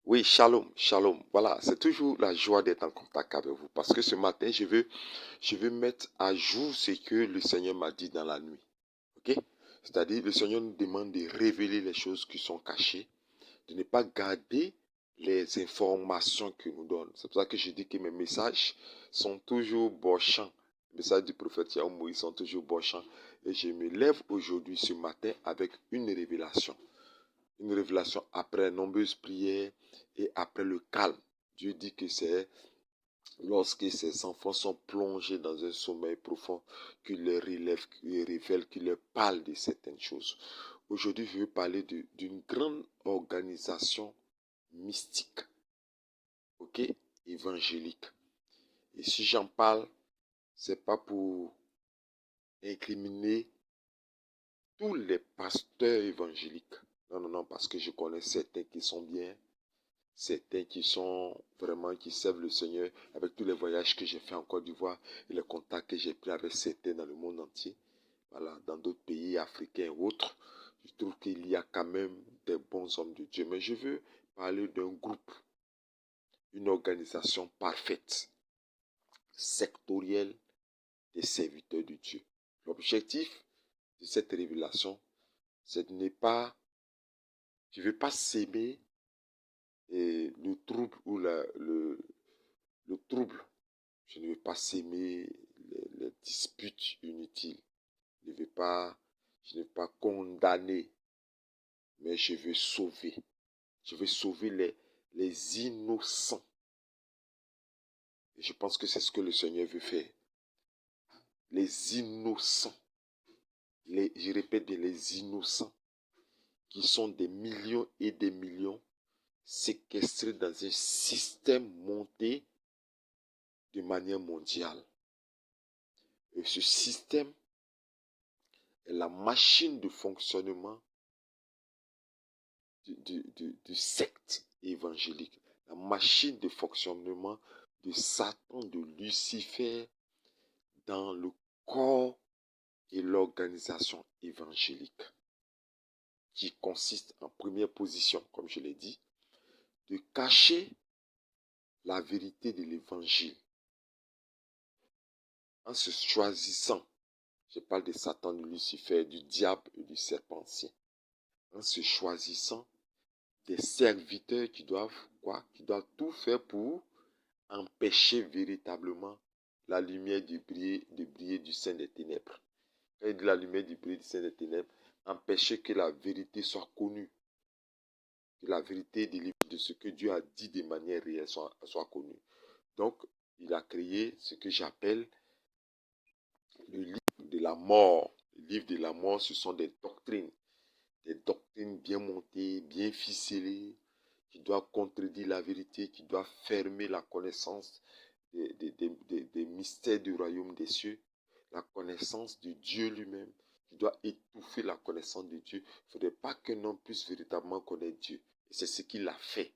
Oui, shalom, shalom. Voilà, c'est toujours la joie d'être en contact avec vous parce que ce matin, je veux mettre à jour ce que le Seigneur m'a dit dans la nuit. Ok? C'est-à-dire, le Seigneur nous demande de révéler les choses qui sont cachées, de ne pas garder les informations qu'il nous donne. C'est pour ça que je dis que mes messages sont toujours bochants. Les messages du prophète Yahweh Moïse sont toujours bochants. Et je me lève aujourd'hui, ce matin, avec une révélation. Une révélation après nombreuses prières et après le calme. Dieu dit que c'est lorsque ses enfants sont plongés dans un sommeil profond qu'il leur relève, qu'il leur révèle, qu'il leur parle de certaines choses. Aujourd'hui, je veux parler d'une grande organisation mystique, ok, évangélique. Et si j'en parle, c'est pas pour incriminer tous les pasteurs évangéliques. Non, non, non, parce que je connais certains qui sont bien, certains qui sont vraiment, qui servent le Seigneur avec tous les voyages que j'ai fait en Côte d'Ivoire et les contacts que j'ai pris avec certains dans le monde entier, voilà, dans d'autres pays africains ou autres. Je trouve qu'il y a quand même des bons hommes de Dieu. Mais je veux parler d'un groupe, une organisation parfaite, sectorielle des serviteurs de Dieu. L'objectif de cette révélation, c'est de ne pas, je ne veux pas s'aimer le trouble ou le trouble. Je ne veux pas s'aimer les disputes inutiles. Je ne veux pas condamner, mais je veux sauver. Je veux sauver les innocents. Et je pense que c'est ce que le Seigneur veut faire. Les innocents. Je répète bien, les innocents qui sont des millions et des millions séquestrés dans un système monté de manière mondiale. Et ce système est la machine de fonctionnement de secte évangélique, la machine de fonctionnement de Satan, de Lucifer dans le corps et l'organisation évangélique, qui consiste en première position, comme je l'ai dit, de cacher la vérité de l'évangile en se choisissant, je parle de Satan, de Lucifer, du diable et du serpent ancien, en se choisissant des serviteurs qui doivent quoi? Qui doivent tout faire pour empêcher véritablement la lumière de briller du sein des ténèbres. Quand il dit la lumière du briller du sein des ténèbres, empêcher que la vérité soit connue, que la vérité de ce que Dieu a dit de manière réelle soit connue. Donc, il a créé ce que j'appelle le livre de la mort. Le livre de la mort, ce sont des doctrines bien montées, bien ficelées, qui doivent contredire la vérité, qui doivent fermer la connaissance des mystères du royaume des cieux, la connaissance de Dieu lui-même, qui doit étouffer la connaissance de Dieu. Il ne faudrait pas qu'un homme puisse véritablement connaître Dieu. Et c'est ce qu'il a fait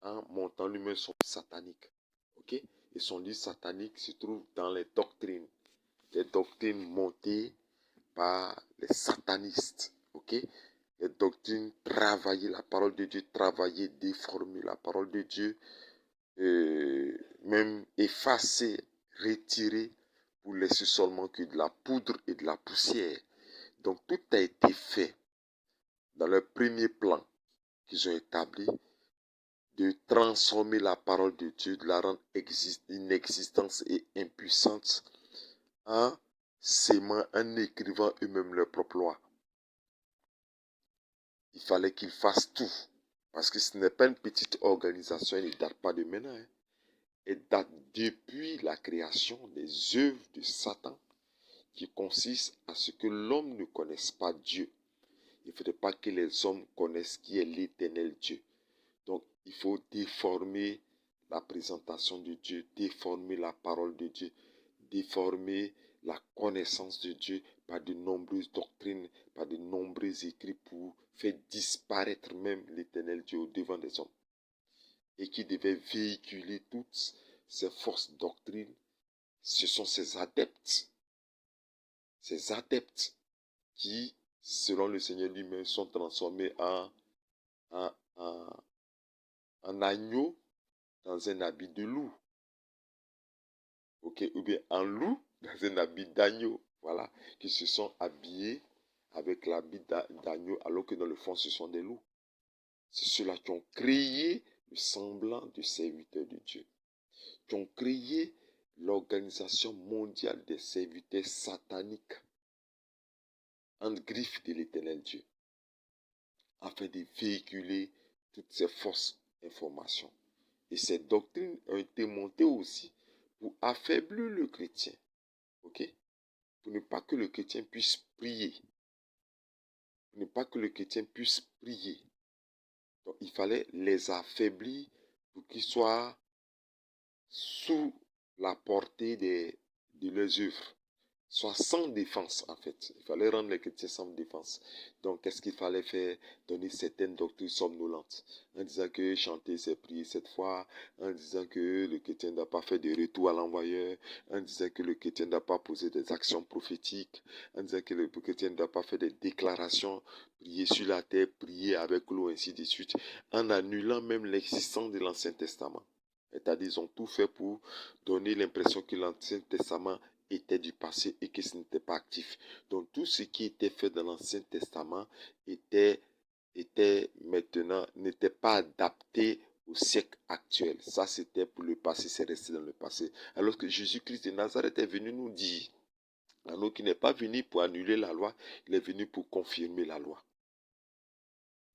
en montant lui-même son livre satanique. Okay? Et son livre satanique se trouve dans les doctrines montées par les satanistes. Okay? Les doctrines travaillées, la parole de Dieu travaillée, déformée, la parole de Dieu même effacée, retirée, pour laisser seulement que de la poudre et de la poussière. Donc tout a été fait dans leur premier plan qu'ils ont établi, de transformer la parole de Dieu, de la rendre inexistante et impuissante en s'aimant, en écrivant eux-mêmes leur propre loi. Il fallait qu'ils fassent tout. Parce que ce n'est pas une petite organisation, elle ne date pas de maintenant. Elle date depuis la création des œuvres de Satan, qui consiste à ce que l'homme ne connaisse pas Dieu. Il ne faudrait pas que les hommes connaissent qui est l'éternel Dieu. Donc, il faut déformer la présentation de Dieu, déformer la parole de Dieu, déformer la connaissance de Dieu par de nombreuses doctrines, par de nombreux écrits pour faire disparaître même l'éternel Dieu au devant des hommes. Et qui devait véhiculer toutes ces fausses doctrines. Ce sont ces adeptes qui, selon le Seigneur lui-même, sont transformés en en agneau dans un habit de loup. Ok, ou bien en loup dans un habit d'agneau. Voilà, qui se sont habillés avec l'habit d'agneau alors que dans le fond ce sont des loups. C'est ceux-là qui ont créé le semblant de serviteurs de Dieu, qui ont créé l'organisation mondiale des serviteurs sataniques en griffe de l'Éternel Dieu, afin de véhiculer toutes ces fausses informations. Et ces doctrines ont été montées aussi pour affaiblir le chrétien, ok? Pour ne pas que le chrétien puisse prier, pour ne pas que le chrétien puisse prier. Donc il fallait les affaiblir pour qu'ils soient sous la portée de leurs œuvres, soit sans défense en fait. Il fallait rendre les chrétiens sans défense. Donc qu'est-ce qu'il fallait faire? Donner certaines doctrines somnolentes, en disant que chanter c'est prier cette fois, en disant que le chrétien n'a pas fait de retour à l'envoyeur, en disant que le chrétien n'a pas posé des actions prophétiques, en disant que le chrétien n'a pas fait des déclarations, prier sur la terre, prier avec l'eau, ainsi de suite, en annulant même l'existence de l'Ancien Testament. C'est-à-dire, ils ont tout fait pour donner l'impression que l'Ancien Testament était du passé et que ce n'était pas actif. Donc, tout ce qui était fait dans l'Ancien Testament était maintenant, n'était pas adapté au siècle actuel. Ça, c'était pour le passé, c'est resté dans le passé. Alors que Jésus-Christ de Nazareth est venu nous dire, alors qu'il n'est pas venu pour annuler la loi, il est venu pour confirmer la loi.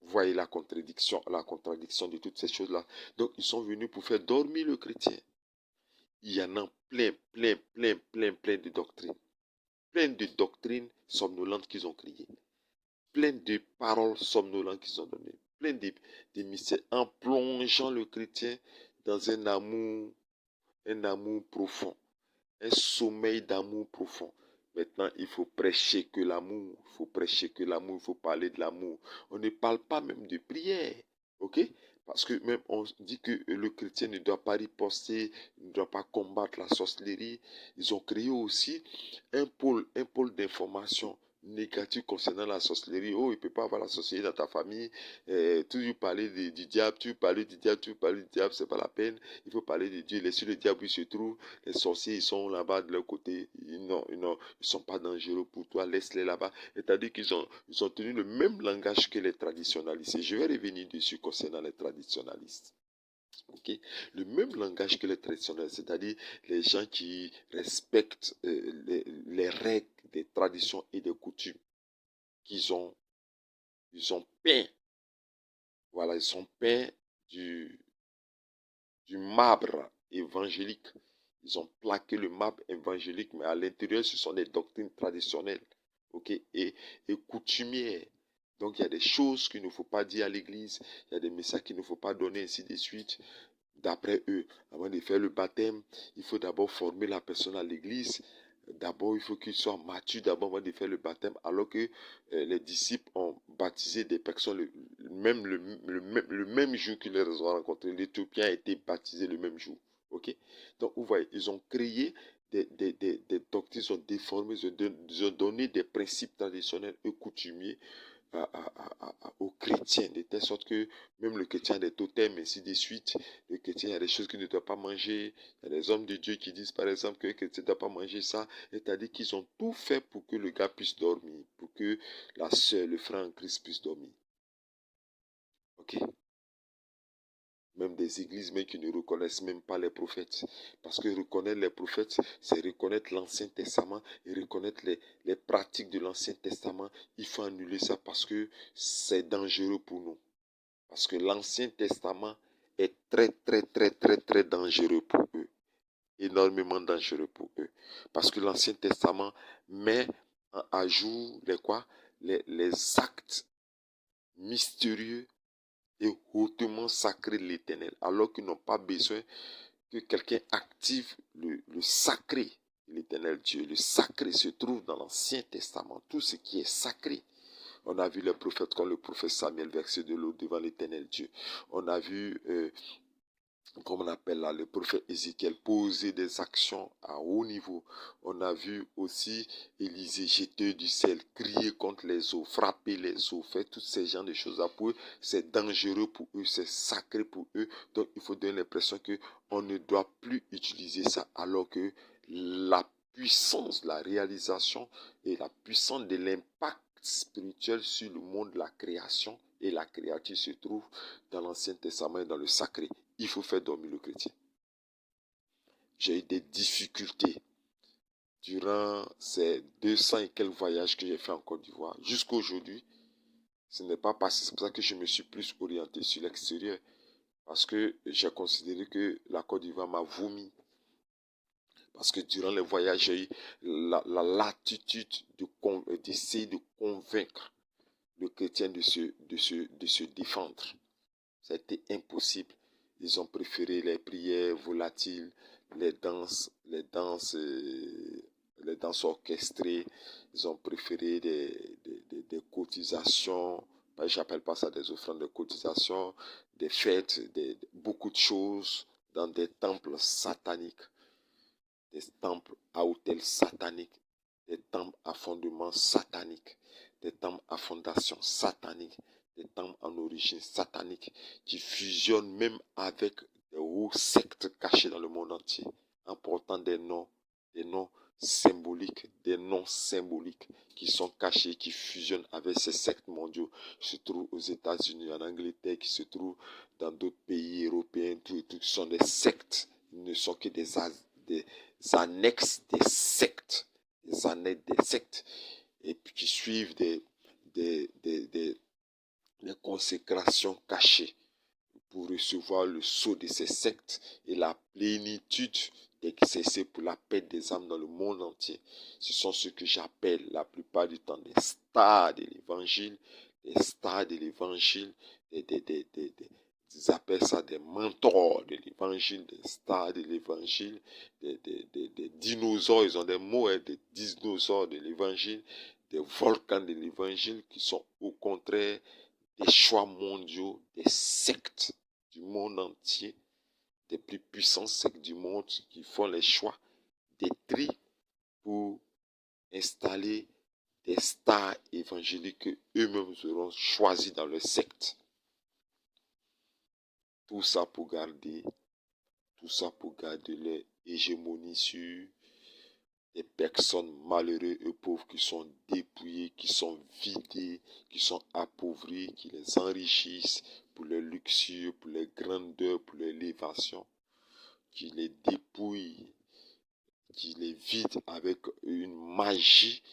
Vous voyez la contradiction de toutes ces choses-là. Donc, ils sont venus pour faire dormir le chrétien. Il y en a plein de doctrines. Plein de doctrines somnolentes qu'ils ont créées. Plein de paroles somnolentes qu'ils ont données. Plein de mystères en plongeant le chrétien dans un amour profond. Un sommeil d'amour profond. Maintenant, il faut prêcher que l'amour. Il faut prêcher que l'amour. Il faut parler de l'amour. On ne parle pas même de prière. Ok? Parce que même on dit que le chrétien ne doit pas riposter, ne doit pas combattre la sorcellerie. Ils ont créé aussi un pôle d'information négative concernant la sorcellerie. Oh, il ne peut pas avoir la sorcellerie dans ta famille. Toujours parler du diable, toujours parler du diable, c'est pas la peine. Il faut parler de Dieu. Laissez le diable où il se trouve. Les sorciers, ils sont là-bas de leur côté. Ils ne sont pas dangereux pour toi. Laisse-les là-bas. C'est-à-dire qu'ils ont tenu le même langage que les traditionalistes. Et je vais revenir dessus concernant les traditionalistes. Okay? Le même langage que les traditionalistes, c'est-à-dire les gens qui respectent les règles des traditions et des coutumes qu'ils ont peint. Voilà, ils ont peint du marbre évangélique. Ils ont plaqué le marbre évangélique, mais à l'intérieur, ce sont des doctrines traditionnelles, ok, et coutumières. Donc, il y a des choses qu'il ne faut pas dire à l'église, il y a des messages qu'il ne faut pas donner, ainsi de suite. D'après eux, avant de faire le baptême, il faut d'abord former la personne à l'église. D'abord, il faut qu'il soit mature d'abord avant de faire le baptême, alors que les disciples ont baptisé des personnes le même jour qu'ils les ont rencontrés. L'Éthiopien a été baptisé le même jour. Ok? Donc, vous voyez, ils ont créé des doctrines, ils ont déformé, ils ont donné des principes traditionnels et coutumiers aux chrétiens, de telle sorte que même le chrétien a des totems, ainsi de suite. Le chrétien, il y a des choses qu'il ne doit pas manger. Il y a des hommes de Dieu qui disent, par exemple, que le chrétien ne doit pas manger ça. C'est-à-dire qu'ils ont tout fait pour que le gars puisse dormir, pour que la sœur, le frère en Christ puisse dormir. Ok? Même des églises même qui ne reconnaissent même pas les prophètes. Parce que reconnaître les prophètes, c'est reconnaître l'Ancien Testament et reconnaître les pratiques de l'Ancien Testament. Il faut annuler ça parce que c'est dangereux pour nous. Parce que l'Ancien Testament est très dangereux pour eux. Énormément dangereux pour eux. Parce que l'Ancien Testament met à jour les actes mystérieux et hautement sacré de l'Éternel, alors qu'ils n'ont pas besoin que quelqu'un active le sacré de l'Éternel Dieu. Le sacré se trouve dans l'Ancien Testament, tout ce qui est sacré. On a vu les prophètes comme le prophète Samuel verser de l'eau devant l'Éternel Dieu. On a vu comme on appelle là, le prophète Ézéchiel, poser des actions à haut niveau. On a vu aussi Élisée jeter du sel, crier contre les eaux, frapper les eaux, faire tous ces genres de choses. Pour eux, c'est dangereux pour eux, c'est sacré pour eux. Donc, il faut donner l'impression qu'on ne doit plus utiliser ça, alors que la puissance, la réalisation et la puissance de l'impact spirituel sur le monde de la création et la créature se trouve dans l'Ancien Testament et dans le sacré. Il faut faire dormir le chrétien. J'ai eu des difficultés durant ces 200 et quelques voyages que j'ai fait en Côte d'Ivoire. Jusqu'à aujourd'hui, ce n'est pas passé. C'est pour ça que je me suis plus orienté sur l'extérieur. Parce que j'ai considéré que la Côte d'Ivoire m'a vomi. Parce que durant les voyages, j'ai eu la latitude d'essayer de convaincre le chrétien de se défendre. Ça a été impossible. Ils ont préféré les prières volatiles, les danses orchestrées. Ils ont préféré des cotisations. J'appelle pas ça des offrandes de cotisations, des fêtes, beaucoup de choses dans des temples sataniques, des temples à hôtels sataniques, des temples à fondement satanique, des temples à fondation satanique, des temples en origine satanique qui fusionnent même avec des hautes sectes cachées dans le monde entier, en portant des noms symboliques, qui sont cachés, qui fusionnent avec ces sectes mondiaux, qui se trouvent aux États-Unis, en Angleterre, qui se trouvent dans d'autres pays européens, tout sont des sectes, ils ne sont que des annexes des sectes, et puis qui suivent des consécrations cachées pour recevoir le sceau de ces sectes et la plénitude d'exercer pour la paix des âmes dans le monde entier. Ce sont ceux que j'appelle la plupart du temps des stars de l'évangile, ils appellent ça des mentors de l'évangile, des stars de l'évangile, des dinosaures, ils ont des mots, des dinosaures de l'évangile, des volcans de l'évangile qui sont au contraire des choix mondiaux, des sectes du monde entier, des plus puissants sectes du monde qui font les choix des tris pour installer des stars évangéliques que eux-mêmes auront choisis dans leur secte. Tout ça pour garder leur hégémonie sur des personnes malheureuses et pauvres qui sont dépouillées, qui sont vidées, qui sont appauvries, qui les enrichissent pour leur luxure, pour leur grandeur, pour leur élévation, qui les dépouillent, qui les vident avec une magie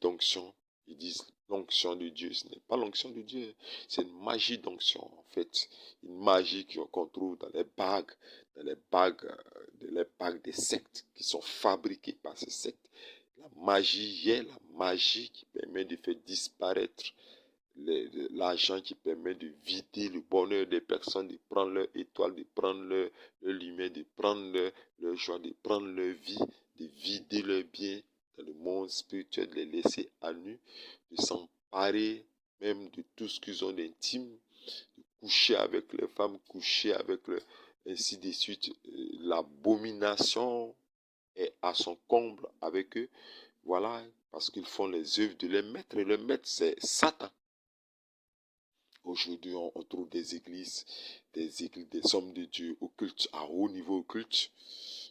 d'onction. Ils disent l'onction de Dieu. Ce n'est pas l'onction de Dieu, c'est une magie d'onction en fait. Une magie qu'on trouve dans les bagues des sectes qui sont fabriquées par ces sectes. La magie est la magie qui permet de faire disparaître l'argent, qui permet de vider le bonheur des personnes, de prendre leur étoile, de prendre leur lumière, de prendre leur joie, de prendre leur vie, de vider leurs biens dans le monde spirituel, de les laisser à nu, de s'emparer même de tout ce qu'ils ont d'intime, de coucher avec les femmes, coucher avec ainsi de suite. L'abomination est à son comble avec eux. Voilà, parce qu'ils font les œuvres de leur maître, et leur maître c'est Satan. Aujourd'hui, on trouve des églises, des hommes de Dieu occultes, à haut niveau occulte,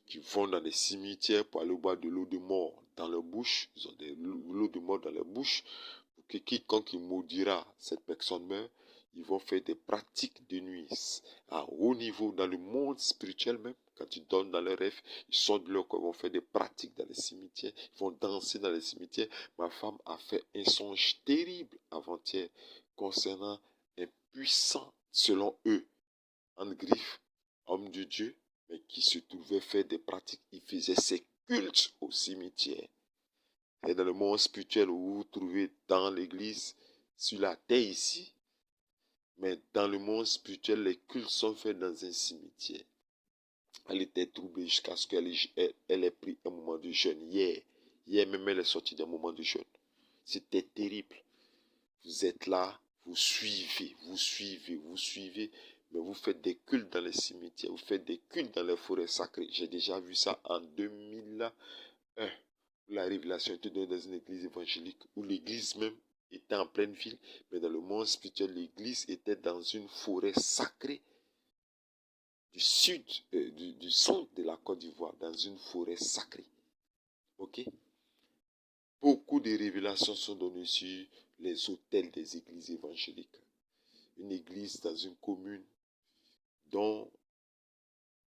qui vont dans des cimetières pour aller boire de l'eau de mort dans leur bouche. Ils ont de l'eau de mort dans leur bouche. Pour que quiconque maudira cette personne meurt, ils vont faire des pratiques de nuit à haut niveau dans le monde spirituel même. Quand ils dorment dans leurs rêves, ils sont de leur corps, ils vont faire des pratiques dans les cimetières, ils vont danser dans les cimetières. Ma femme a fait un songe terrible avant-hier concernant un puissant, selon eux, en griffe, homme de Dieu, mais qui se trouvait faire des pratiques. Il faisait ses cultes au cimetière. Et dans le monde spirituel où vous vous trouvez dans l'église, sur la terre ici, mais dans le monde spirituel, les cultes sont faits dans un cimetière. Elle était troublée jusqu'à ce qu'elle ait pris un moment de jeûne. Hier même, elle est sortie d'un moment de jeûne. C'était terrible. Vous êtes là, vous suivez, mais vous faites des cultes dans les cimetières, vous faites des cultes dans les forêts sacrées. J'ai déjà vu ça en 2001. La révélation était donnée dans une église évangélique où l'église même était en pleine ville, mais dans le monde spirituel, l'église était dans une forêt sacrée du sud, du centre de la Côte d'Ivoire, dans une forêt sacrée. Ok? Beaucoup de révélations sont données sur les autels des églises évangéliques. Une église dans une commune dont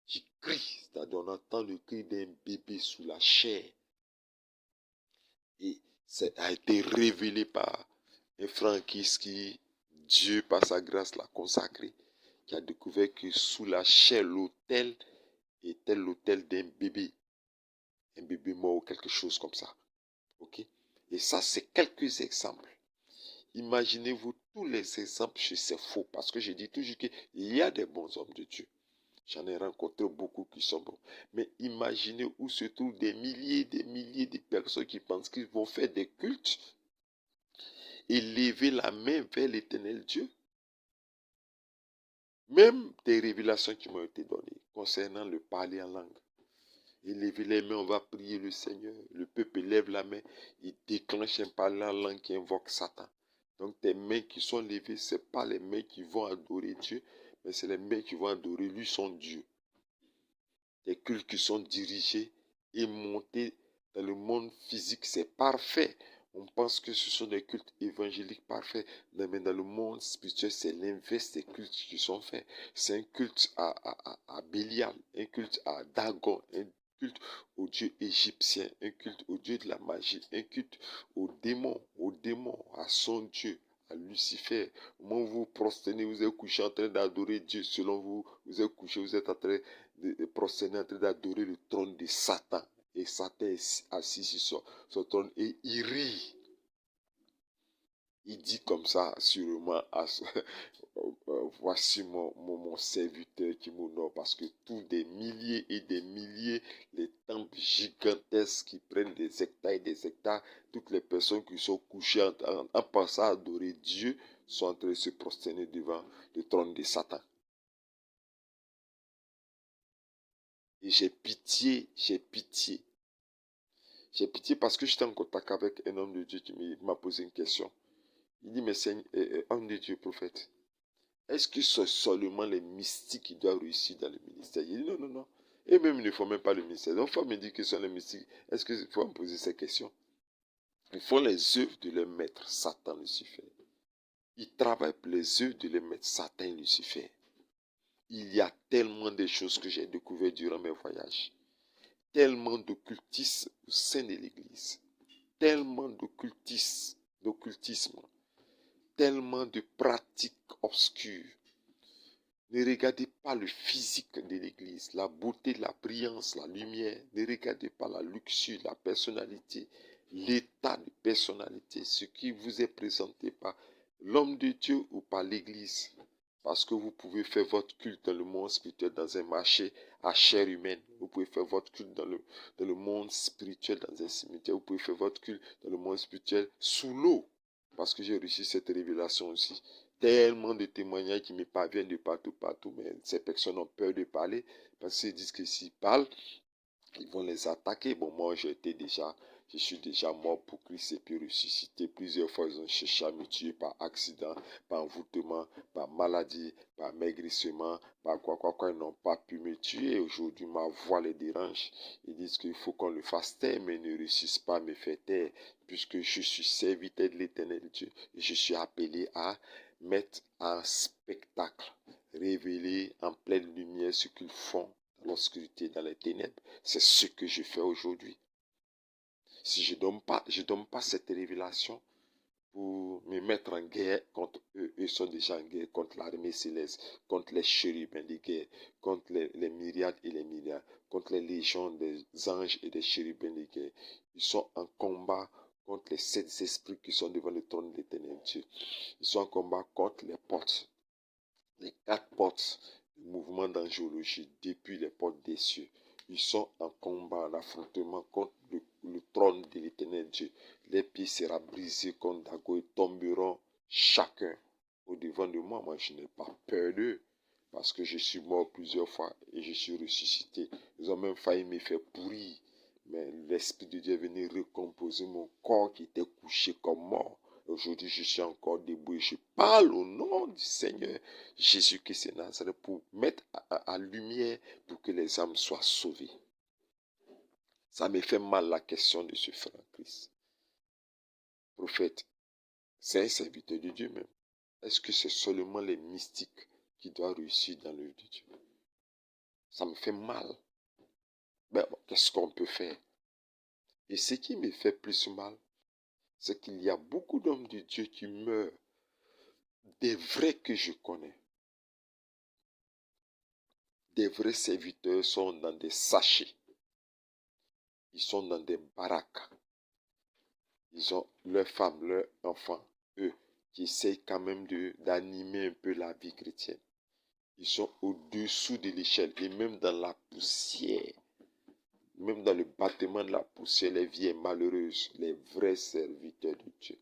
qui crie, c'est-à-dire on entend le cri d'un bébé sous la chair. Et ça a été révélé par un franquiste qui, Dieu par sa grâce l'a consacré, qui a découvert que sous la chair, l'autel était l'autel d'un bébé. Un bébé mort ou quelque chose comme ça. Ok? Et ça, c'est quelques exemples. Imaginez-vous tous les exemples chez ces faux. Parce que je dis toujours qu'il y a des bons hommes de Dieu. J'en ai rencontré beaucoup qui sont bons. Mais imaginez où se trouvent des milliers de personnes qui pensent qu'ils vont faire des cultes et lever la main vers l'éternel Dieu. Même des révélations qui m'ont été données concernant le parler en langue. Et lever les mains, on va prier le Seigneur. Le peuple lève la main, il déclenche un parler en langue qui invoque Satan. Donc tes mains qui sont levées, ce n'est pas les mains qui vont adorer Dieu, mais c'est les mains qui vont adorer lui, son Dieu. Des cultes qui sont dirigés et montés dans le monde physique, c'est parfait. On pense que ce sont des cultes évangéliques parfaits. Mais dans le monde spirituel, c'est l'inverse des cultes qui sont faits. C'est un culte à Bélial, un culte à Dagon, un culte au dieu égyptien, un culte au dieu de la magie, un culte au démon, à son dieu, à Lucifer. Au moment où vous vous prosternez, vous êtes couché en train d'adorer Dieu. Selon vous, vous êtes couché, vous êtes en train de prosterner, en train d'adorer le trône de Satan. Et Satan est assis sur son trône et il rit. Il dit comme ça, sûrement, voici mon serviteur qui m'honore, parce que tous des milliers et des milliers, les temples gigantesques qui prennent des hectares et des hectares, toutes les personnes qui sont couchées en pensant adorer Dieu sont en train de se prosterner devant le trône de Satan. Et j'ai pitié, j'ai pitié. J'ai pitié parce que j'étais en contact avec un homme de Dieu qui m'a posé une question. Il dit, mais Seigneur, homme de Dieu, prophète, est-ce que c'est seulement les mystiques qui doivent réussir dans le ministère? Il dit, non, non, non. Et même, il ne faut même pas le ministère. Donc, il faut me dire que ce sont les mystiques. Est-ce qu'il faut me poser ces questions? Ils font les œuvres de leur maître, Satan, Lucifer. Ils travaillent pour les œuvres de leur maître, Satan, Lucifer. Il y a tellement de choses que j'ai découvertes durant mes voyages. Tellement d'occultisme au sein de l'Église. Tellement d'occultisme, tellement de pratiques obscures. Ne regardez pas le physique de l'Église, la beauté, la brillance, la lumière. Ne regardez pas la luxure, la personnalité, l'état de personnalité, ce qui vous est présenté par l'homme de Dieu ou par l'Église. Parce que vous pouvez faire votre culte dans le monde spirituel, dans un marché à chair humaine. Vous pouvez faire votre culte dans le monde spirituel, dans un cimetière. Vous pouvez faire votre culte dans le monde spirituel sous l'eau. Parce que j'ai reçu cette révélation aussi. Tellement de témoignages qui me parviennent de partout, mais ces personnes ont peur de parler. Parce qu'ils disent que s'ils parlent, ils vont les attaquer. Bon, moi, je suis déjà mort pour Christ et puis ressuscité. Plusieurs fois, ils ont cherché à me tuer par accident, par envoûtement, par maladie, par maigrissement, par quoi. Ils n'ont pas pu me tuer. Aujourd'hui, ma voix les dérange. Ils disent qu'il faut qu'on le fasse taire, mais ne réussissent pas à me faire taire, puisque je suis serviteur de l'Éternel Dieu. Et je suis appelé à mettre en spectacle, révéler en pleine lumière ce qu'ils font dans l'obscurité, dans les ténèbres. C'est ce que je fais aujourd'hui. Si je ne donne pas cette révélation pour me mettre en guerre contre eux, ils sont déjà en guerre contre l'armée céleste, contre les chérubins de guerre, contre les myriades et les milliards, contre les légions des anges et des chérubins de guerre. Ils sont en combat contre les 7 esprits qui sont devant le trône de l'Éternel Dieu. Ils sont en combat contre les portes, les 4 portes du mouvement d'angiologie depuis les portes des cieux. Ils sont en combat, en affrontement contre le trône de l'Éternel Dieu. Les pieds seront brisés comme Dago et tomberont chacun au devant de moi. Moi, je n'ai pas peur d'eux. Parce que je suis mort plusieurs fois et je suis ressuscité. Ils ont même failli me faire pourrir. Mais l'Esprit de Dieu est venu recomposer mon corps qui était couché comme mort. Aujourd'hui, je suis encore debout et je parle au nom du Seigneur Jésus-Christ de Nazareth pour mettre à lumière pour que les âmes soient sauvées. Ça me fait mal la question de ce frère en Christ. Prophète, c'est un serviteur de Dieu même. Est-ce que c'est seulement les mystiques qui doivent réussir dans l'œuvre de Dieu? Ça me fait mal. Ben, qu'est-ce qu'on peut faire? Et ce qui me fait plus mal, c'est qu'il y a beaucoup d'hommes de Dieu qui meurent, des vrais que je connais. Des vrais serviteurs sont dans des sachets. Ils sont dans des baraques. Ils ont leurs femmes, leurs enfants, eux, qui essayent quand même d'animer un peu la vie chrétienne. Ils sont au-dessous de l'échelle et même dans la poussière. Même dans le bâtiment de la poussière, les vies malheureuses, les vrais serviteurs de Dieu.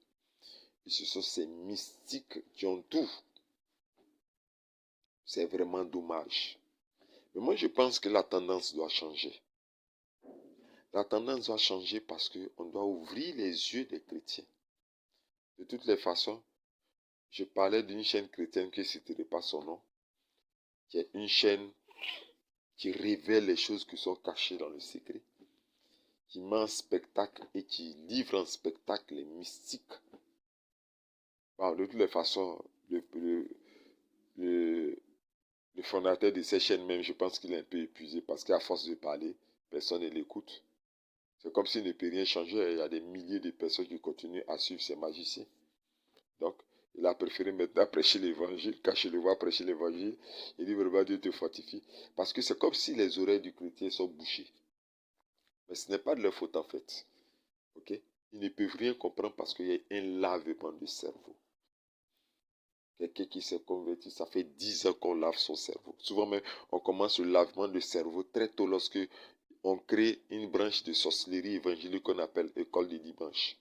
Et ce sont ces mystiques qui ont tout. C'est vraiment dommage. Mais moi, je pense que la tendance doit changer. La tendance doit changer parce qu'on doit ouvrir les yeux des chrétiens. De toutes les façons, je parlais d'une chaîne chrétienne qui ne citerai pas son nom, qui est une chaîne qui révèle les choses qui sont cachées dans le secret, qui met en spectacle et qui livre en spectacle les mystiques. Bon, de toutes les façons, le fondateur de cette chaîne même, je pense qu'il est un peu épuisé parce qu'à force de parler, personne ne l'écoute. C'est comme s'il ne peut rien changer. Il y a des milliers de personnes qui continuent à suivre ces magiciens. Donc, il a préféré maintenant prêcher l'évangile, cacher le voix, prêcher l'évangile. Il dit vraiment Dieu te fortifie. Parce que c'est comme si les oreilles du chrétien sont bouchées. Mais ce n'est pas de leur faute en fait. Ok? Ils ne peuvent rien comprendre parce qu'il y a un lavement du cerveau. Quelqu'un qui s'est converti, ça fait 10 ans qu'on lave son cerveau. Souvent même, on commence le lavement du cerveau très tôt lorsque on crée une branche de sorcellerie évangélique qu'on appelle école du dimanche,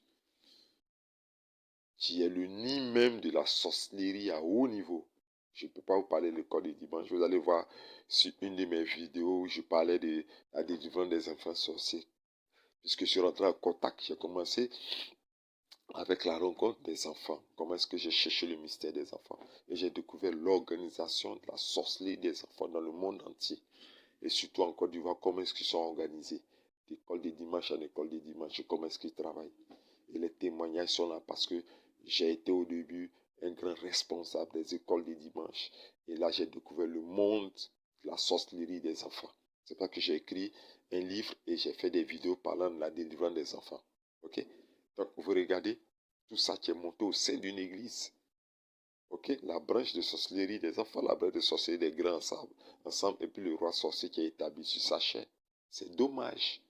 qui est le nid même de la sorcellerie à haut niveau. Je ne peux pas vous parler de l'école du dimanche. Vous allez voir sur une de mes vidéos où je parlais de la délivrance des enfants sorciers. Puisque je suis rentré en contact, j'ai commencé avec la rencontre des enfants. Comment est-ce que j'ai cherché le mystère des enfants? Et j'ai découvert l'organisation de la sorcellerie des enfants dans le monde entier. Et surtout en Côte d'Ivoire, comment est-ce qu'ils sont organisés. D'école des dimanches en école des dimanches, comment est-ce qu'ils travaillent. Et les témoignages sont là parce que j'ai été au début un grand responsable des écoles des dimanches. Et là, j'ai découvert le monde de la sorcellerie des enfants. C'est pour ça que j'ai écrit un livre et j'ai fait des vidéos parlant de la délivrance des enfants. Ok? Donc, vous regardez tout ça qui est monté au sein d'une église. Ok? La branche de sorcellerie des enfants, la branche de sorcellerie des grands ensemble, et puis le roi sorcier qui est établi sur sa chaîne. C'est dommage.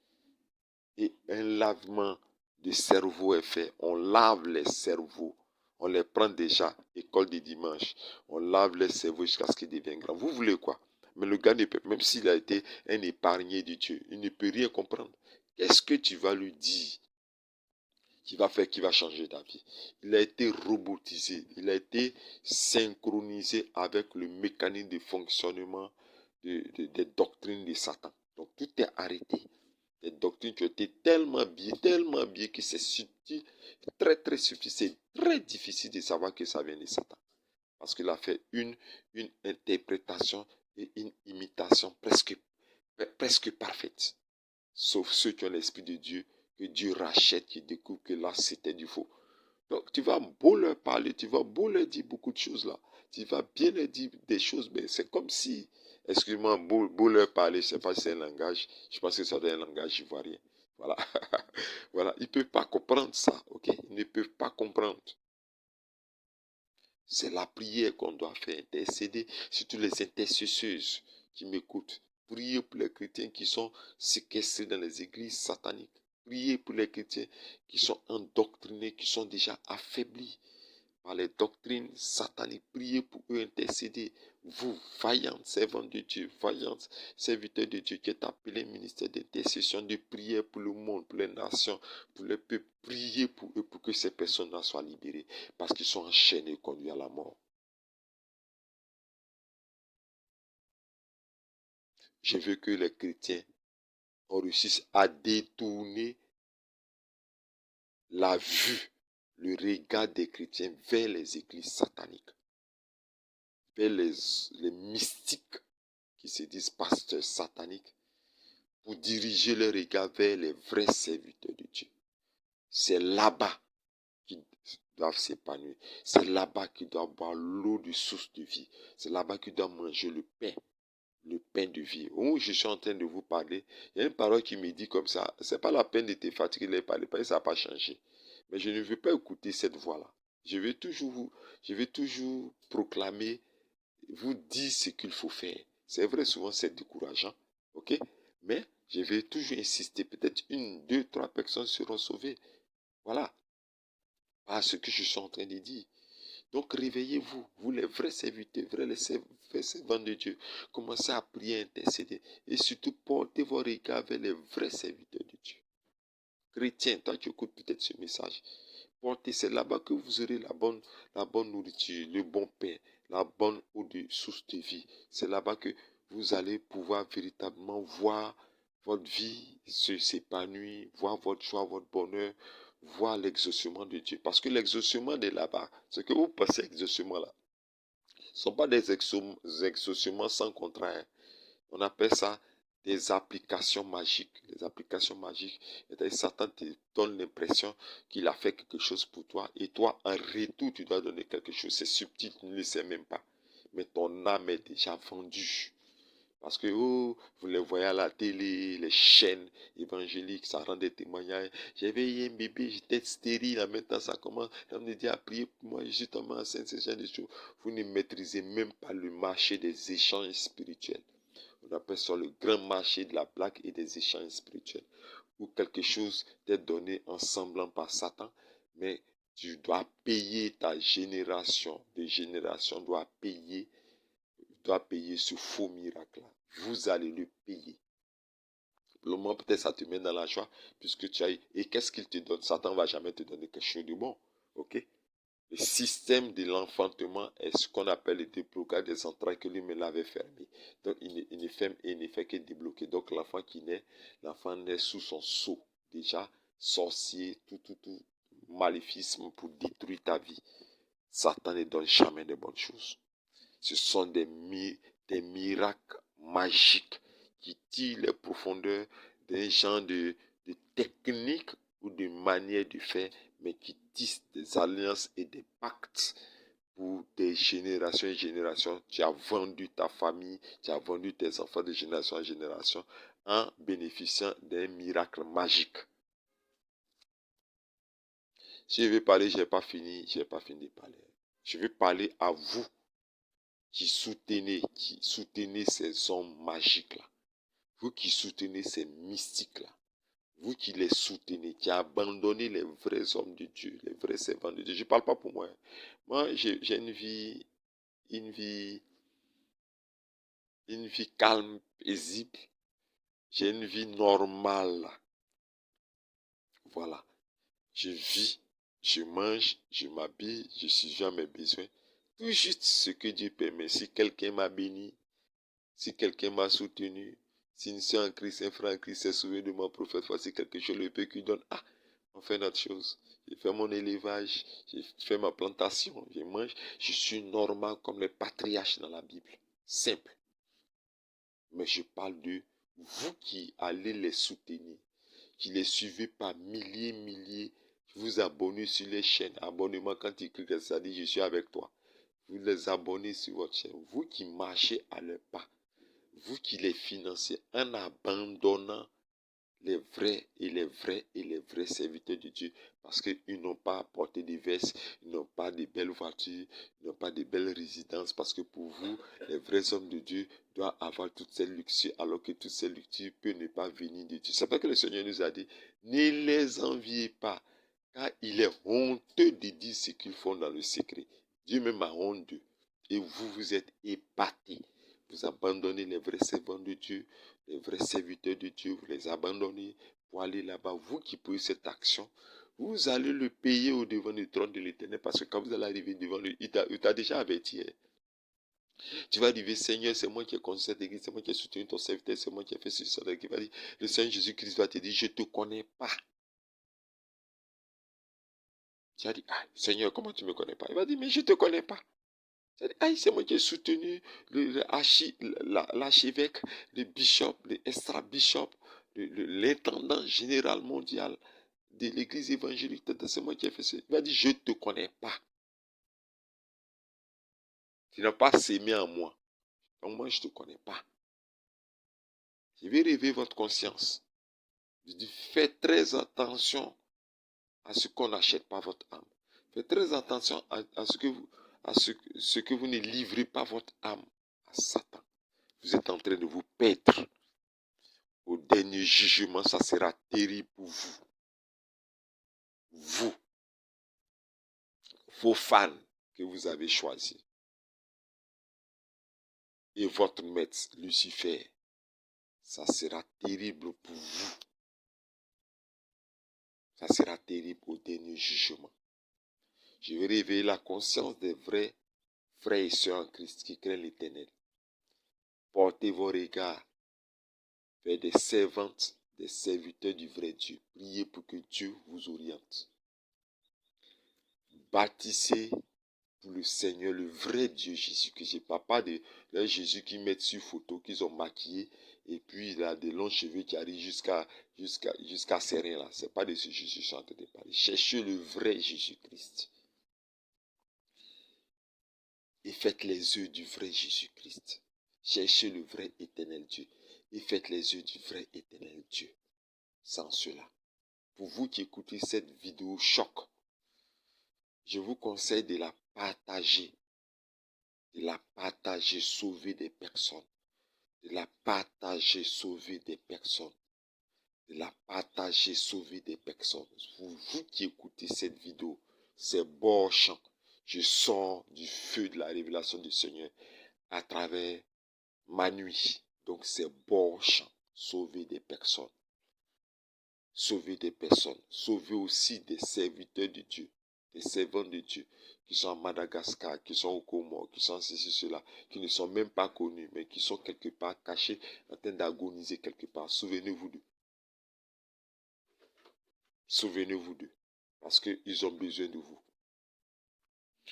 Et un lavement de cerveau est fait. On lave les cerveaux. On les prend déjà, école du dimanche. On lave les cerveaux jusqu'à ce qu'ils deviennent grands. Vous voulez quoi? Mais le gars ne peut, même s'il a été un épargné de Dieu, il ne peut rien comprendre. Qu'est-ce que tu vas lui dire qui va faire, qui va changer ta vie? Il a été robotisé. Il a été synchronisé avec le mécanisme de fonctionnement des doctrines de Satan. Donc tout est arrêté. Des doctrines qui ont été tellement bien que c'est subtil, très très subtil. C'est très difficile de savoir que ça vient de Satan. Parce qu'il a fait une interprétation et une imitation presque parfaite. Sauf ceux qui ont l'Esprit de Dieu, que Dieu rachète, qui découvrent que là c'était du faux. Donc tu vas beau leur parler, tu vas beau leur dire beaucoup de choses là. Tu vas bien leur dire des choses, mais c'est comme si, excuse-moi, beau leur parler, je ne sais pas si c'est un langage, je pense que ça doit être un langage ivoirien. Voilà. Voilà. Ils ne peuvent pas comprendre ça, ok? Ils ne peuvent pas comprendre. C'est la prière qu'on doit faire, intercéder, surtout les intercesseuses qui m'écoutent. Priez pour les chrétiens qui sont séquestrés dans les églises sataniques. Priez pour les chrétiens qui sont endoctrinés, qui sont déjà affaiblis par les doctrines sataniques. Priez pour eux, intercéder. Vous, vaillantes servantes de Dieu, vaillantes serviteurs de Dieu qui est appelé ministère d'intercession, de prière pour le monde, pour les nations, pour les peuples. Priez pour eux pour que ces personnes-là soient libérées parce qu'ils sont enchaînés et conduits à la mort. je veux que les chrétiens réussissent à détourner la vue, le regard des chrétiens vers les églises sataniques, vers les mystiques qui se disent pasteurs sataniques, pour diriger le regard vers les vrais serviteurs de Dieu. C'est là-bas qu'ils doivent s'épanouir. C'est là-bas qu'ils doivent boire l'eau de source de vie. C'est là-bas qu'ils doivent manger le pain de vie. Oh, je suis en train de vous parler. Il y a une parole qui me dit comme ça, c'est pas la peine de te fatiguer de parler, parce que ça n'a pas changé. Mais je ne veux pas écouter cette voix-là. Je vais toujours proclamer, vous dire ce qu'il faut faire. C'est vrai, souvent c'est décourageant, ok? Mais je vais toujours insister. Peut-être une, deux, trois personnes seront sauvées. Voilà. Pas ce que je suis en train de dire. Donc réveillez-vous, vous les vrais serviteurs, vrais servants de Dieu. Commencez à prier, intercéder. Et surtout portez vos regards vers les vrais serviteurs de Dieu. Chrétien, toi tu écoutes peut-être ce message. Portez, c'est là-bas que vous aurez la bonne nourriture, le bon pain, la bonne eau de source de vie. C'est là-bas que vous allez pouvoir véritablement voir votre vie s'épanouir, voir votre joie, votre bonheur, voir l'exaucement de Dieu. Parce que l'exaucement est là-bas. Ce que vous pensez exaucement là, ce ne sont pas des exaucements sans contrat. Hein. On appelle ça des applications magiques. Les applications magiques, Satan te donne l'impression qu'il a fait quelque chose pour toi. Et toi, en retour, tu dois donner quelque chose. C'est subtil, tu ne le sais même pas. Mais ton âme est déjà vendue. Parce que vous les voyez à la télé, les chaînes évangéliques, ça rend des témoignages. J'avais eu un bébé, j'étais stérile, maintenant ça commence. On me dit à prier pour moi, je suis tombé enceinte, ce genre de choses. Vous ne maîtrisez même pas le marché des échanges spirituels. On appelle ça le grand marché de la blague et des échanges spirituels. Où quelque chose t'est donné en semblant par Satan, mais tu dois payer ta génération. De génération doit payer ce faux miracle-là. Vous allez le payer. Le moment peut-être ça te met dans la joie, puisque tu as eu. Et qu'est-ce qu'il te donne? Satan ne va jamais te donner quelque chose de bon. Ok? Le système de l'enfantement est ce qu'on appelle le déblocage des entrailles que lui-même l'avait fermé. Donc il ne fait que débloquer. Donc l'enfant naît sous son sceau. Déjà, sorcier, tout maléfice pour détruire ta vie. Satan ne donne jamais de bonnes choses. Ce sont des miracles magiques qui tirent les profondeurs d'un genre de technique ou de manière de faire, mais qui tissent des alliances et des pactes pour des générations et générations. Tu as vendu ta famille, tu as vendu tes enfants de génération en génération en bénéficiant d'un miracle magique. Si je veux parler, je n'ai pas fini de parler. Je veux parler à vous qui soutenez ces hommes magiques-là, vous qui soutenez ces mystiques-là, vous qui les soutenez, qui abandonnez les vrais hommes de Dieu, les vrais servants de Dieu. Je ne parle pas pour moi. Hein. Moi, j'ai une vie calme, paisible. J'ai une vie normale. Voilà. Je vis, je mange, je m'habille, je suis à mes besoins. Tout juste ce que Dieu permet. Si quelqu'un m'a béni, si quelqu'un m'a soutenu, si une soeur en Christ, un frère en Christ s'est sauvé de mon prophète, voici quelque chose, le peu qui donne. Ah, on fait notre chose. Je fais mon élevage, je fais ma plantation, je mange. Je suis normal comme les patriarches dans la Bible. Simple. Mais je parle de vous qui allez les soutenir, qui les suivez par milliers, vous abonnez sur les chaînes. Abonnement, quand il clique, ça dit je suis avec toi. Vous les abonnez sur votre chaîne. Vous qui marchez à leur pas. Vous qui les financez en abandonnant les vrais serviteurs de Dieu parce qu'ils n'ont pas apporté des vestes, ils n'ont pas de belles voitures, ils n'ont pas de belles résidences parce que pour vous, les vrais hommes de Dieu doivent avoir toutes ces luxures alors que toutes ces luxures peuvent ne pas venir de Dieu. C'est pas que le Seigneur nous a dit, ne les enviez pas car il est honteux de dire ce qu'ils font dans le secret. Dieu même a honte d'eux et vous, vous êtes épatés. Vous abandonnez les vrais servants de Dieu, les vrais serviteurs de Dieu, vous les abandonnez pour aller là-bas. Vous qui pouvez cette action, vous allez le payer au devant du trône de l'Éternel parce que quand vous allez arriver devant lui, il t'a déjà averti. Hein. Tu vas arriver, Seigneur, c'est moi qui ai construit cette église, c'est moi qui ai soutenu ton serviteur, c'est moi qui ai fait ceci, cela. Le Seigneur Jésus-Christ va te dire, je ne te connais pas. Tu vas dire, ah, Seigneur, comment tu ne me connais pas? Il va dire, mais je ne te connais pas. Tu vas dire, ah, c'est moi qui ai soutenu l'archevêque, le bishop, le extra-bishop, l'intendant général mondial de l'église évangélique. C'est moi qui ai fait ça. Il va dire, je ne te connais pas. Tu n'as pas sémé en moi. Donc moi, je ne te connais pas. Je vais réveiller votre conscience. Je dis, faites très attention à ce qu'on n'achète pas votre âme. Faites très attention à ce que vous ne livrez pas votre âme à Satan. Vous êtes en train de vous perdre. Au dernier jugement, ça sera terrible pour vous. Vous, vos fans que vous avez choisis. Et votre maître, Lucifer, ça sera terrible pour vous. Ça sera terrible au dernier jugement. Je vais réveiller la conscience des vrais frères et sœurs en Christ qui craignent l'Éternel. Portez vos regards vers des servantes, des serviteurs du vrai Dieu. Priez pour que Dieu vous oriente. Bâtissez pour le Seigneur, le vrai Dieu Jésus, que je ne parle pas de Jésus qui met sur photo, qu'ils ont maquillé, et puis il a des longs cheveux qui arrivent jusqu'à ses reins là. Ce n'est pas de ce Jésus que je suis en train de parler. Cherchez le vrai Jésus-Christ. Et faites les œuvres du vrai Jésus-Christ. Cherchez le vrai éternel Dieu. Et faites les œuvres du vrai éternel Dieu. Sans cela. Pour vous qui écoutez cette vidéo choc, je vous conseille de la partager. De la partager, sauver des personnes. De la partager, sauver des personnes. De la partager, sauver des personnes. Pour vous qui écoutez cette vidéo, c'est bon chant. Je sors du feu de la révélation du Seigneur à travers ma nuit. Donc c'est bon chant. Sauver des personnes. Sauver des personnes. Sauver aussi des serviteurs de Dieu. Des servants de Dieu qui sont à Madagascar, qui sont au Comores, qui sont ceci, cela, qui ne sont même pas connus, mais qui sont quelque part cachés, en train d'agoniser quelque part. Souvenez-vous d'eux. Souvenez-vous d'eux. Parce qu'ils ont besoin de vous.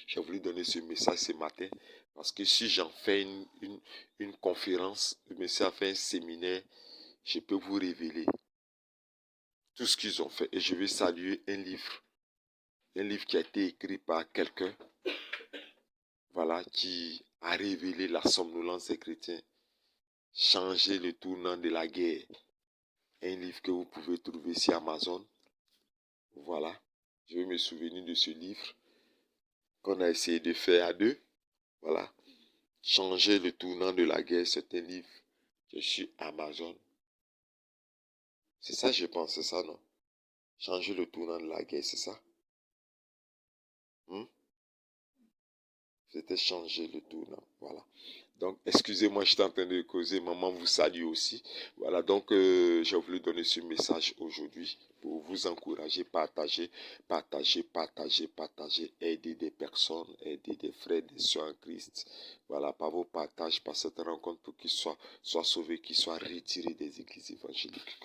J'ai voulu donner ce message ce matin, parce que si j'en fais une conférence, mais si j'en fais un séminaire, je peux vous révéler tout ce qu'ils ont fait. Et je vais saluer un livre qui a été écrit par quelqu'un, voilà, qui a révélé la somnolence des chrétiens, changer le tournant de la guerre. Un livre que vous pouvez trouver sur Amazon. Voilà, je vais me souvenir de ce livre qu'on a essayé de faire à deux. Voilà, changer le tournant de la guerre, c'est un livre que sur Amazon. C'est ça, je pense, c'est ça, non? Changer le tournant de la guerre, c'est ça? C'était changer le tournant, voilà. Donc, excusez-moi, je suis en train de causer. Maman vous salue aussi. Voilà, donc, j'ai voulu donner ce message aujourd'hui pour vous encourager, partager, aider des personnes, aider des frères, des soeurs en Christ. Voilà, par vos partages, par cette rencontre, pour qu'ils soient sauvés, qu'ils soient retirés des églises évangéliques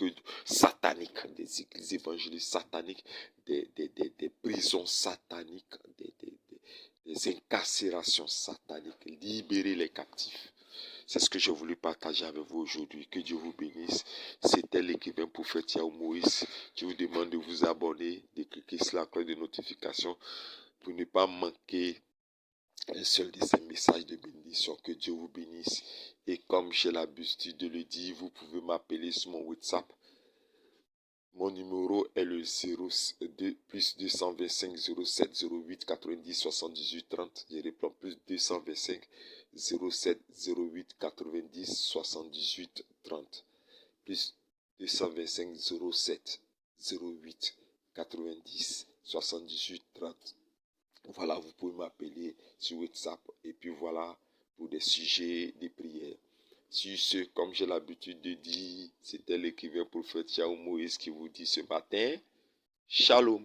sataniques, des églises évangéliques sataniques, des prisons sataniques, des incarcérations sataniques, libérer les captifs. C'est ce que j'ai voulu partager avec vous aujourd'hui. Que Dieu vous bénisse. C'était l'écrivain prophète Yahou Moïse. Je vous demande de vous abonner, de cliquer sur la cloche de notification pour ne pas manquer un seul de ces messages de bénédiction. Que Dieu vous bénisse. Et comme j'ai l'habitude de le dire, vous pouvez m'appeler sur mon WhatsApp. Mon numéro est le 02 plus 225 07 08 90 78 30. Je réponds plus 225 07 08 90 78 30. Plus 225 07 08 90 78 30. Voilà, vous pouvez m'appeler sur WhatsApp. Et puis voilà, pour des sujets de prière. Sur ce, comme j'ai l'habitude de dire, c'était l'écrivain prophète Yahou Moïse qui vous dit ce matin, Shalom.